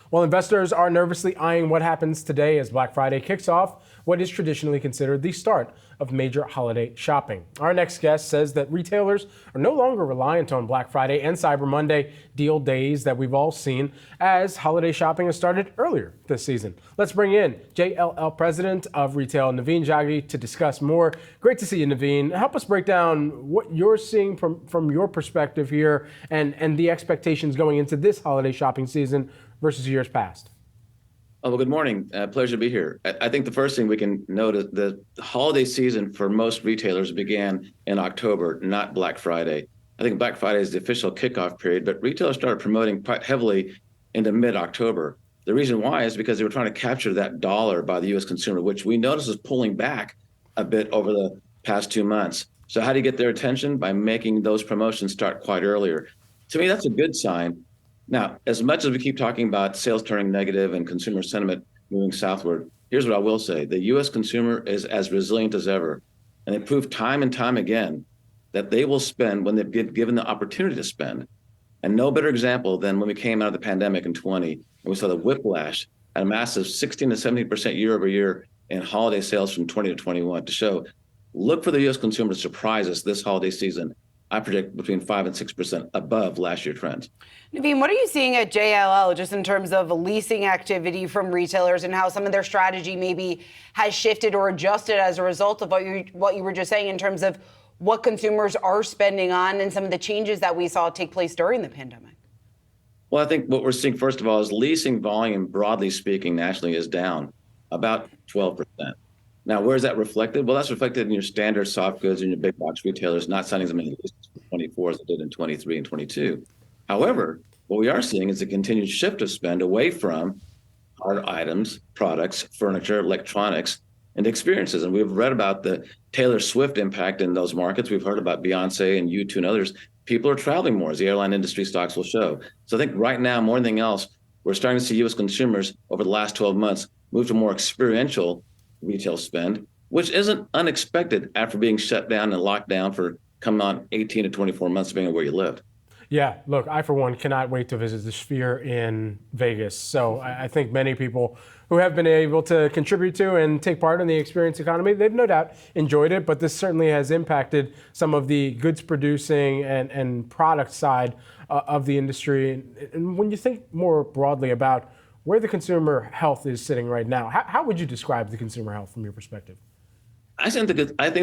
While investors are nervously eyeing what happens today as Black Friday kicks off what is traditionally considered the start of major holiday shopping. Our next guest says that retailers are no longer reliant on Black Friday and Cyber Monday deal days that we've all seen, as holiday shopping has started earlier this season. Let's bring in JLL President of Retail, Naveen Jaggi, to discuss more. Great to see you, Naveen. Help us break down what you're seeing from your perspective here and the expectations going into this holiday shopping season versus years past. Oh, well, good morning. Pleasure to be here. I think the first thing we can note is the holiday season for most retailers began in October, not Black Friday. I think Black Friday is the official kickoff period, but retailers started promoting quite heavily into mid-October. The reason why is because they were trying to capture that dollar by the U.S. consumer, which we notice is pulling back a bit over the past 2 months. So how do you get their attention? By making those promotions start quite earlier. To me, that's a good sign. Now, as much as we keep talking about sales turning negative and consumer sentiment moving southward, here's what I will say. The U.S. consumer is as resilient as ever. And they prove time and time again that they will spend when they've given the opportunity to spend. And no better example than when we came out of the pandemic in 20, and we saw the whiplash at a massive 16 to 17% year over year in holiday sales from 20 to 21 to show, look for the U.S. consumer to surprise us this holiday season. I predict between 5 and 6% above last year trends. Naveen, what are you seeing at JLL just in terms of leasing activity from retailers and how some of their strategy maybe has shifted or adjusted as a result of what you were just saying in terms of what consumers are spending on and some of the changes that we saw take place during the pandemic? Well, I think what we're seeing, first of all, is leasing volume, broadly speaking, nationally is down about 12%. Now, where is that reflected? Well, that's reflected in your standard soft goods and your big box retailers not signing as many leases for 24 as they did in 23 and 22. However, what we are seeing is a continued shift of spend away from hard items, products, furniture, electronics, and experiences. And we've read about the Taylor Swift impact in those markets. We've heard about Beyonce and U2 and others. People are traveling more, as the airline industry stocks will show. So I think right now, more than anything else, we're starting to see U.S. consumers over the last 12 months move to more experiential retail spend, which isn't unexpected after being shut down and locked down for coming on 18 to 24 months, depending on where you lived. Yeah, look, I, for one, cannot wait to visit the Sphere in Vegas. So I think many people who have been able to contribute to and take part in the experience economy, they've no doubt enjoyed it, but this certainly has impacted some of the goods producing and product side of the industry. And when you think more broadly about where the consumer health is sitting right now, how would you describe the consumer health from your perspective? I think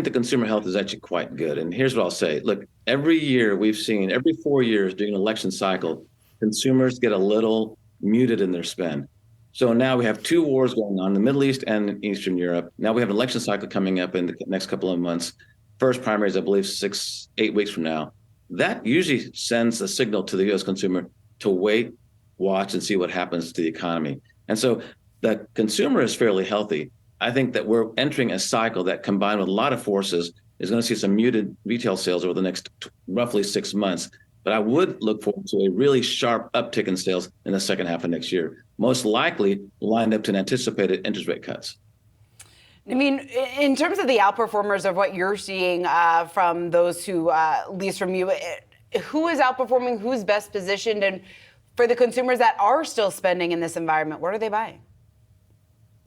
the consumer health is actually quite good. And here's what I'll say. Look, every year we've seen, every 4 years during an election cycle, consumers get a little muted in their spend. So now we have 2 wars going on in the Middle East and in Eastern Europe. Now we have an election cycle coming up in the next couple of months. First primaries, I believe, 6-8 weeks from now. That usually sends a signal to the U.S. consumer to wait, watch, and see what happens to the economy. And so the consumer is fairly healthy. I think that we're entering a cycle that, combined with a lot of forces, is going to see some muted retail sales over the next roughly 6 months. But I would look forward to a really sharp uptick in sales in the second half of next year, most likely lined up to an anticipated interest rate cuts. I mean, in terms of the outperformers of what you're seeing from those who lease from you, who is outperforming, who's best positioned, and for the consumers that are still spending in this environment, what are they buying?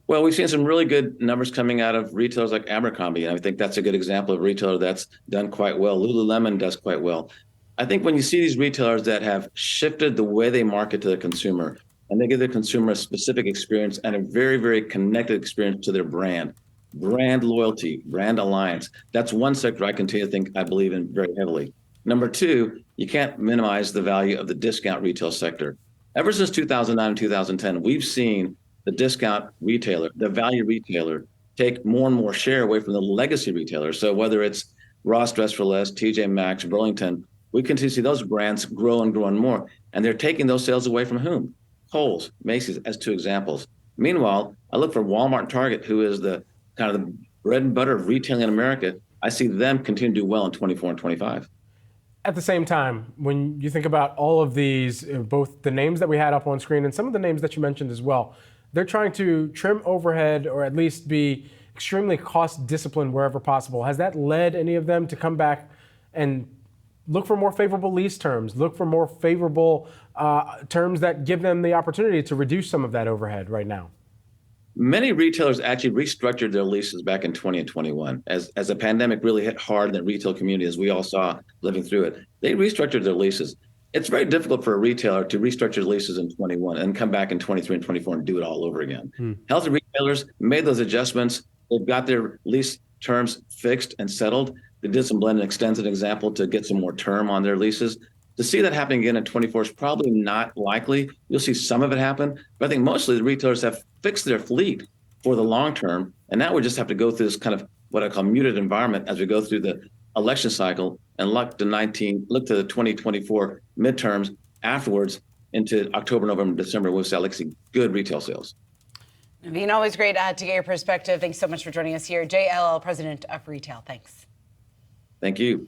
Well, we've seen some really good numbers coming out of retailers like Abercrombie, and I think that's a good example of a retailer that's done quite well. Lululemon does quite well. I think when you see these retailers that have shifted the way they market to the consumer, and they give the consumer a specific experience and a very, very connected experience to their brand loyalty, brand alliance, that's one sector I continue to think I believe in very heavily. Number two, you can't minimize the value of the discount retail sector. Ever since 2009 and 2010, we've seen the discount retailer, the value retailer, take more and more share away from the legacy retailers. So whether it's Ross Dress for Less, TJ Maxx, Burlington, we continue to see those brands grow and grow and more. And they're taking those sales away from whom? Kohl's, Macy's, as 2 examples. Meanwhile, I look for Walmart and Target, who is the kind of the bread and butter of retailing in America. I see them continue to do well in 24 and 25. At the same time, when you think about all of these, both the names that we had up on screen and some of the names that you mentioned as well, they're trying to trim overhead or at least be extremely cost disciplined wherever possible. Has that led any of them to come back and look for more favorable lease terms, look for more favorable terms that give them the opportunity to reduce some of that overhead right now? Many retailers actually restructured their leases back in 20 and 21 as the pandemic really hit hard in the retail community, as we all saw living through it. They restructured their leases. It's very difficult for a retailer to restructure leases in 21 and come back in 23 and 24 and do it all over again. Healthy retailers made those adjustments. They've got their lease terms fixed and settled. They did some blend and extend, as an example, to get some more term on their leases. To see that happening again in 24 is probably not likely. You'll see some of it happen, but I think mostly the retailers have fixed their fleet for the long term, and now we just have to go through this kind of what I call muted environment as we go through the election cycle and look to the 2024 midterms afterwards into October, November, December. We'll see good retail sales. Naveen, always great to get your perspective. Thanks so much for joining us here. JLL President of Retail. Thanks. Thank you.